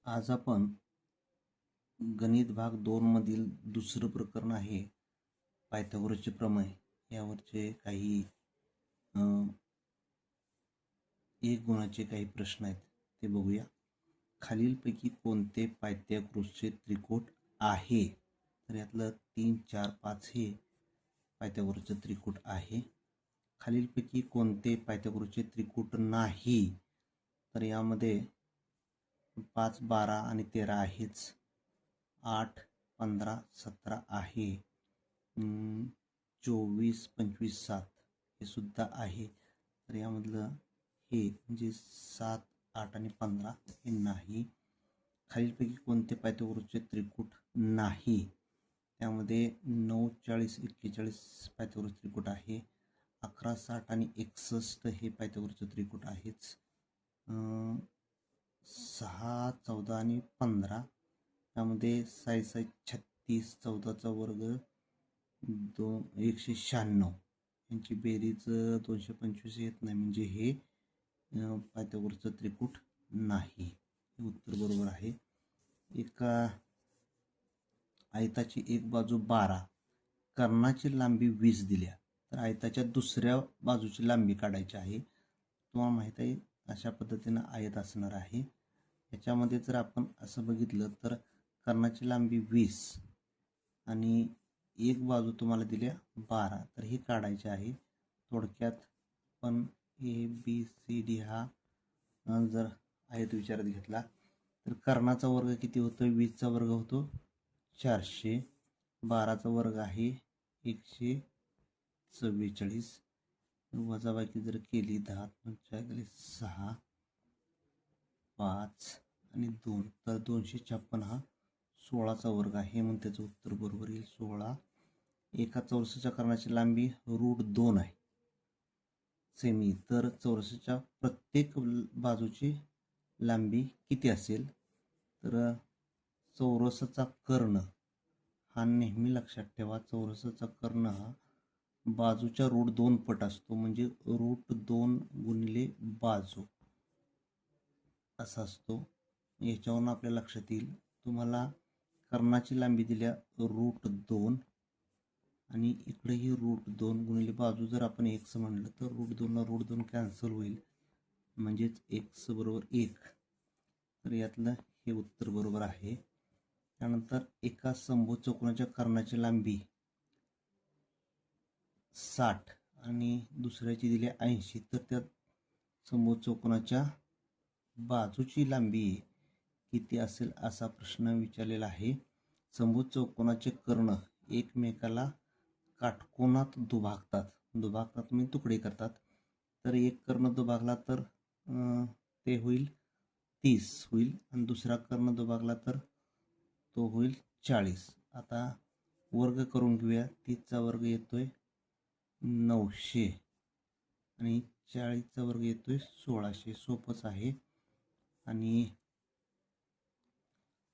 आज आपण गणित भाग 2 मधील दुसरं प्रकरण आहे पायथागोरसचे प्रमेय यावरचे काही एक गुणाचे काही प्रश्न आहेत ते बघूया. खालीलपैकी कोणते पायथागोरसचे त्रिकोट आहे? तर यातलं 3, 4, 5 हे पायथागोरसचे त्रिकोट आहे. खालीलपैकी कोणते पायथागोरसचे त्रिकोट नाही? तर यामध्ये 5, 12 आणि 13 आहेच. 8, 15, 17 आहे. 24, 25, 7 हे सुद्धा आहे. तर यामधलं हे म्हणजे 7, 8 आणि 15 हे नाही. खालीलपैकी कोणते पायथागोरसचे त्रिकूट नाही? त्यामध्ये 9, 40, 41 पायथागोरस त्रिकूट आहे. 11, 60 आणि 61 हे पायथागोरसचे त्रिकूट आहेच. 6, 14 आणि 15 त्यामध्ये 6, 36, 14चा वर्ग 196 यांची बेरीज 225 येत नाही, म्हणजे हे पायथागोरसचं त्रिकूट नाही. हे उत्तर बरोबर आहे. एका आयताची एक बाजू 12, कर्णाची लांबी 20 दिल्या तर आयताच्या दुसऱ्या बाजूची लांबी काढायची आहे. तुम्हाला माहीत आहे अशा पद्धतीनं आयत असणार आहे. याच्यामध्ये जर आपण असं बघितलं तर कर्णाची लांबी 20 आणि एक बाजू तुम्हाला दिल्या 12, तर हे काढायचे आहे. थोडक्यात पण ABCD हा जर आयत विचारात घेतला तर कर्णाचा वर्ग किती होतो? 20चा वर्ग होतो 400, 12चा वर्ग आहे 144, वजाबाकी जर केली 10, 6, 5 आणि 2 तर 256 हा 16चा वर्ग आहे. म्हणून त्याचं उत्तर बरोबर येईल 16. एका चौरसाच्या कर्णाची लांबी √2 आहे सेमी, तर चौरसाच्या प्रत्येक बाजूची लांबी किती असेल? तर चौरसाचा कर्ण हा नेहमी लक्षात ठेवा, चौरसाचा कर्ण हा बाजूच्या √2 पट असतो, म्हणजे √2 गुणिले बाजू असा असतो. याच्यावरून आपल्या लक्षात येईल. तुम्हाला कर्णाची लांबी दिल्या √2 आणि इकडेही √2 गुणिले बाजू जर आपण x म्हणलं तर √2 ला √2 कॅन्सल होईल, म्हणजेच x बरोबर 1. तर यातलं हे उत्तर बरोबर आहे. त्यानंतर एका समभुज चौकोनाच्या कर्णाची लांबी 60 आणि दुसऱ्याची दिली 80, तर त्या समभुज चौकोनाच्या बाजूची लांबी किती असेल असा प्रश्न विचारलेला आहे. समभुज चौकोनाचे कर्ण एकमेकाला काटकोनात दुभागतात म्हणजे तुकडे करतात. तर एक कर्ण दुभागला तर ते होईल 30 होईल आणि दुसरा कर्ण दुभागला तर तो होईल 40. आता वर्ग करून घेऊया. 30चा वर्ग येतोय 900 आणि 40चा वर्ग येतोय 1600. सोपंच आहे. आणि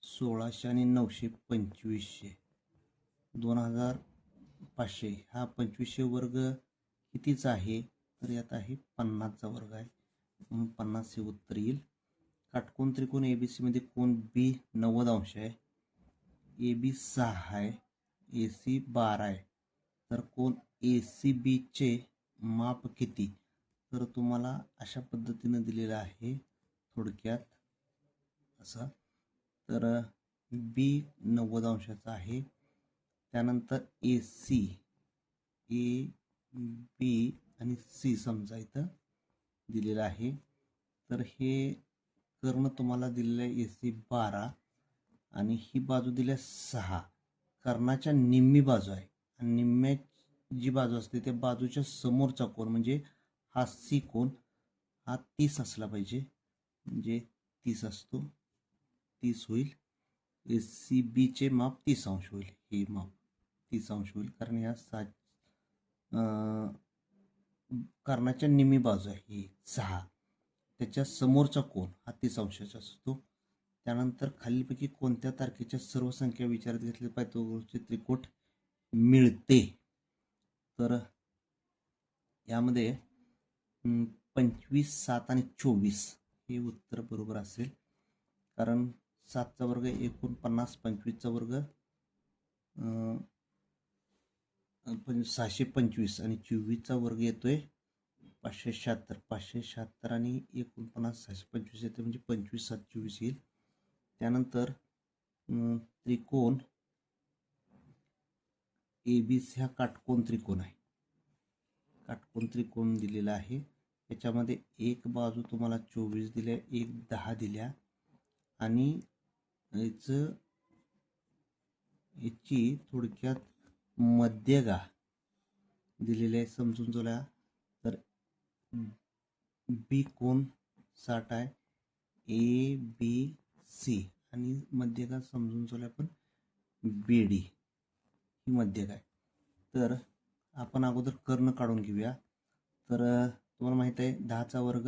1600 आणि 900 2500, 2500 हा 2500 वर्ग कितीचा आहे? तर यात आहे 50चा वर्ग आहे, म्हणून 50 हे उत्तर येईल. काटकोन त्रिकोण ABC मध्ये कोण B 90 अंश आहे, AB 6 आहे, AC 12 आहे, तर कोण ACB चे माप किती? तर तुम्हाला अशा पद्धतीनं दिलेलं आहे थोडक्यात असं. तर B 90 अंशाचा आहे. त्यानंतर AC A B आणि C समजा इथं दिलेलं आहे. तर हे कर्ण तुम्हाला दिलेलं आहे AC 12 आणि ही बाजू दिल्या 6. कर्णाच्या निम्मी बाजू आहे आणि निम्म्या जी बाजू असते त्या बाजूच्या समोरचा कोण म्हणजे हा C कोण हा 30 असला पाहिजे, म्हणजे 30 असतो, 30 होईल. ACB चे माप 30 अंश होईल. हे माप 30 अंश होईल, कारण या कर्णाच्या निम्मी बाजू आहे ही 6, त्याच्या समोरचा कोण हा 30 अंशाचा असतो. त्यानंतर खालीलपैकी कोणत्या तारखेच्या सर्व संख्या विचारात घेतल्या पायथागोरसचे त्रिकोट मिळते? तर यामध्ये 25, 7 आणि 24 हे उत्तर बरोबर असेल, कारण 7चा वर्ग 49, 25चा वर्ग 625 आणि 24चा वर्ग येतोय 576. 576 आणि 49 625 येते म्हणजे 25 7 24 येईल. त्यानंतर त्रिकोण ABC हा काटकोन त्रिकोण आहे. काटकोन त्रिकोण दिलेला आहे. याच्यामध्ये एक बाजू तुम्हाला 24 दिल्या, एक 10 दिल्या आणि याची थोडक्यात मध्यगा दिलेली आहे. समजून जोला तर बी कोण 60 आहे, ABC आणि मध्यगा समजून जोला पण BD ही मध्यगा आहे. तर आपण अगोदर कर्ण काढून घेऊया. तर तुम्हाला माहित आहे 10चा वर्ग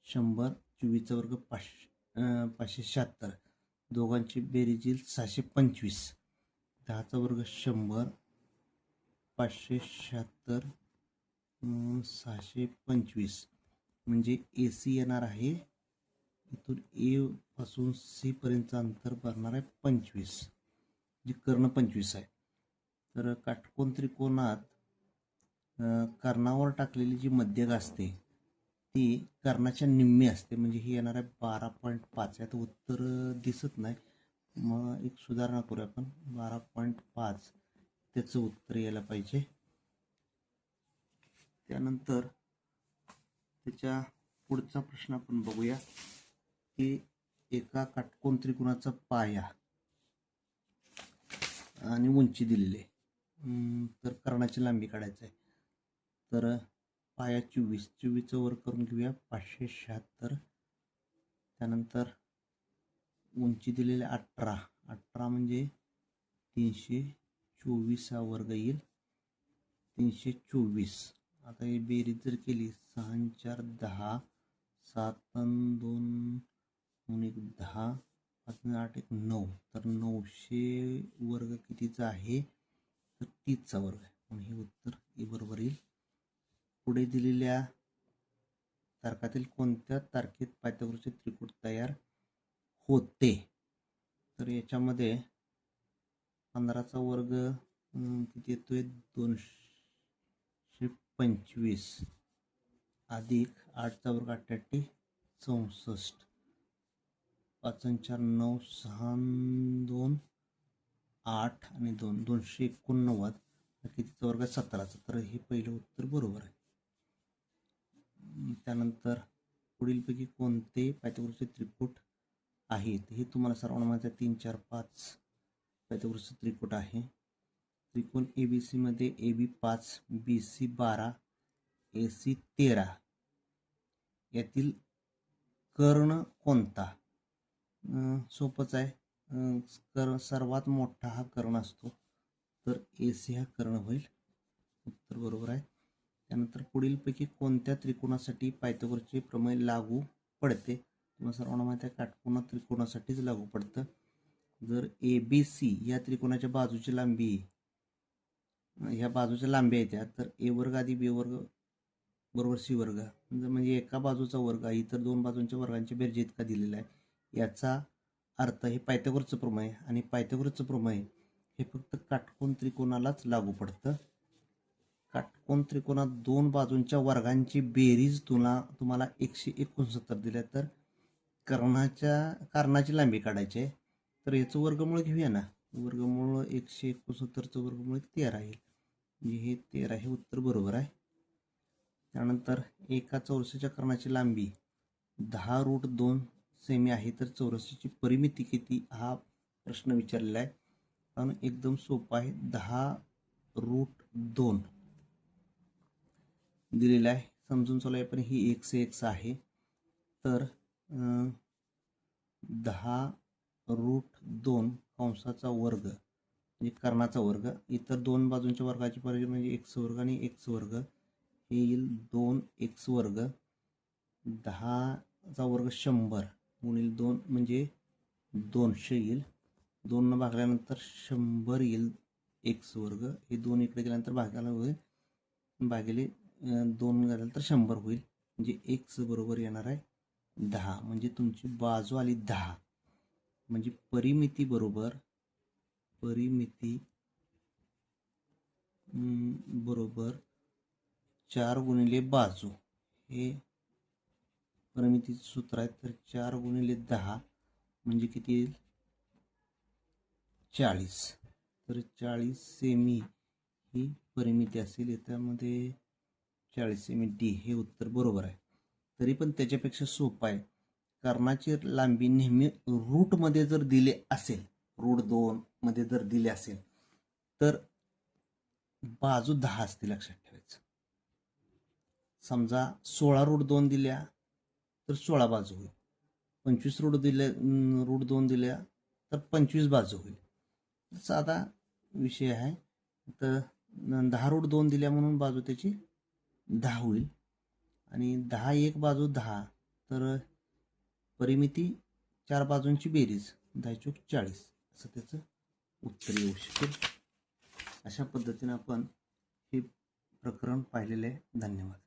100, 24चा वर्ग 576, दोघांची बेरीज येईल 625. 10चा वर्ग 100, 576, 625 म्हणजे AC येणार आहे. इथून A पासून C पर्यंतचं अंतर भरणार आहे 25, जे कर्ण 25 आहे. तर काटकोन त्रिकोणात कर्णावर टाकलेली जी मध्यगा असते ती कर्णाच्या निम्मी असते, म्हणजे ही येणार आहे 12.5. आता उत्तर दिसत नाही, मग एक सुधारणा करूया आपण. 12.5 त्याचं उत्तर यायला पाहिजे. त्यानंतर त्याच्या पुढचा प्रश्न आपण बघूया की एका काटकोन त्रिकोणाचा पाया आणि उंची दिलेली आहे. तर कर्णाची लांबी काढायची आहे. तर पाया 24चा वर्ग करून घेऊया 576. त्यानंतर उंची दिलेली 18 म्हणजे 324 हा वर्ग येईल 324. आता ही बेरीज जर केली 6 4 10, 7 2 1 10, 5 8 1 9, तर 900 वर्ग कितीचा आहे तर 30चा वर्ग आहे. म्हणून हे उत्तर ए बरोबर येईल. पुढे दिलेल्या तारखातील कोणत्या तारखेत पायथागोरसचे त्रिकोण तयार होते? तर याच्यामध्ये 15चा वर्ग किती येतोय 225 अधिक 8चा वर्ग 88 64, 5 4 9 6 2 8 आणि 2 289 कितीचा वर्ग 17चा. तर हे पहिलं उत्तर बरोबर आहे. त्यानंतर पुढीलपैकी कोणते पायथागोरसचे त्रिकूट आहेत? हे तुम्हाला सर्वांना माहिती आहे. 3 4 5 पायथागोरसचे त्रिकूट आहे. त्रिकोण ABC मध्ये AB 5, BC 12, AC 13 यातील कर्ण कोणता? सोपंच आहे. सर्वात मोठा हा कर्ण असतो, तर AC हा कर्ण होईल. उत्तर बरोबर आहे. त्यानंतर पुढीलपैकी कोणत्या त्रिकोणासाठी पायथागोरसचे प्रमेय लागू पडते? तुम्हाला सर्वांना माहिती आहे काटकोन त्रिकोणासाठीच लागू पडतं. जर ABC या त्रिकोणाच्या बाजूची लांबी ह्या बाजूच्या लांबी आहेत त्या, तर A वर्ग अधिक B वर्ग बरोबर C वर्ग, म्हणजे एका बाजूचा वर्ग इतर दोन बाजूंच्या वर्गांची बेरज इतका दिलेला आहे. याचा अर्थ हे पायथागोरसचं प्रमेय आणि पायथागोरसचं प्रमेय हे फक्त काटकोन त्रिकोणालाच लागू पडतं. काटकोन त्रिकोणात दोन बाजूंच्या वर्गांची बेरीज तुम्हाला 169 दिल्या, तर कर्णाची लांबी काढायची आहे. तर याचं वर्गमूळ घेऊया ना. वर्गमूळ 169चं वर्गमूळ 13 येईल, म्हणजे हे 13 हे उत्तर बरोबर आहे. त्यानंतर एका चौरसाच्या कर्णाची लांबी 10√2 सेमी आहे, तर चौरसाची परिमिती किती हा प्रश्न विचारलेला आहे. कारण एकदम सोपा आहे. 10√2 दिलेला आहे. समजून चालूया पण ही x आहे, तर 10√2 कंसाचा वर्ग म्हणजे कर्णाचा वर्ग, इतर दोन बाजूंच्या वर्गाची परिमिती म्हणजे x वर्ग आणि x वर्ग, हे येईल 2x वर्ग. 10चा वर्ग 100 गुणिले 2 म्हणजे 200 येईल. 2 भागल्यानंतर 100 येईल x वर्ग. हे 2 इकडे गेल्यानंतर भागाला होईल, भागिले 2 झाल्यानंतर 100 होईल, म्हणजे x बरोबर येणार आहे 10. म्हणजे तुमची बाजू आली 10. म्हणजे परिमिती बरोबर बरोबर 4 गुणिले बाजू, हे परिमितीचं सूत्र आहे. तर 4 गुणिले 10 म्हणजे किती येईल? 40. तर 40 सेमी ही परिमिती असेल. याच्यामध्ये 40 सेमी डी हे उत्तर बरोबर आहे. तरी पण त्याच्यापेक्षा सोपं आहे. कर्णाची लांबी नेहमी रूटमध्ये जर दिले असेल, रूट 2 मध्ये जर दिले असेल तर बाजू 10 असते, लक्षात ठेवायचं. समजा 16 रूट 2 दिल्या तर 16 बाजू होईल. 25 रूट 2 दिल्या तर 25 बाजू होईल. साधा विषय आहे. तर 10 रूट 2 दिल्या म्हणून बाजू त्याची 10 होईल. आणि 10 एक बाजू 10, तर परिमिती 4 बाजूंची बेरीज 10 × 40 असं त्याचं उत्तर येऊ शकेल. अशा पद्धतीने आपण हे प्रकरण पाहिलेले आहे. धन्यवाद.